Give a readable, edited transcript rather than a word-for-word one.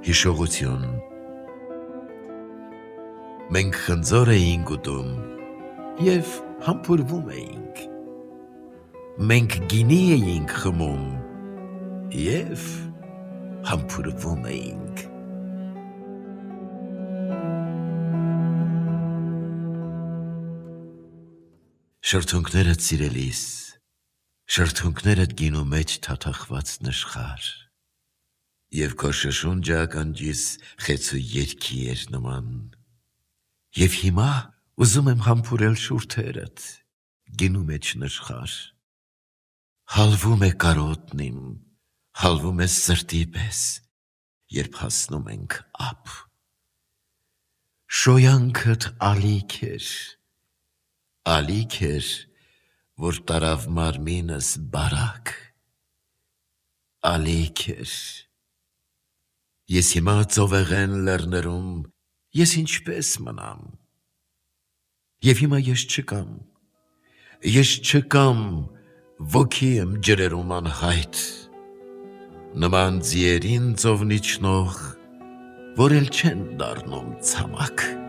Հիշողություն։ Մենք խնձոր էինք ուտում և համբուրվում էինք։ Մենք գինի էինք խմում և համբուրվում էինք։ Շրթունքներդ սիրելիս, շրթունքներդ գինու մեջ թաթախված նշխար, և քո շշունջը ականջիս խեցու երգի էր նման, և հիմա ուզում եմ համբուրել շուրթերդ գինու մեջ նշխար, հալվում է կարոտն իմ, հալվում է սրտի պես, երբ հասնում ենք ափ, շոյանքդ ալիք էր, որ տարավ մարմինս բարակ, ալիք էր, ես հիմա ծովեղեն լեռներում, ես ինչպես մնամ, և հիմա ես չկամ, ոգի եմ ջրերում անհայտ, նման ձիերին ծովն իջնող, որ էլ չեն դառնում ցամաք։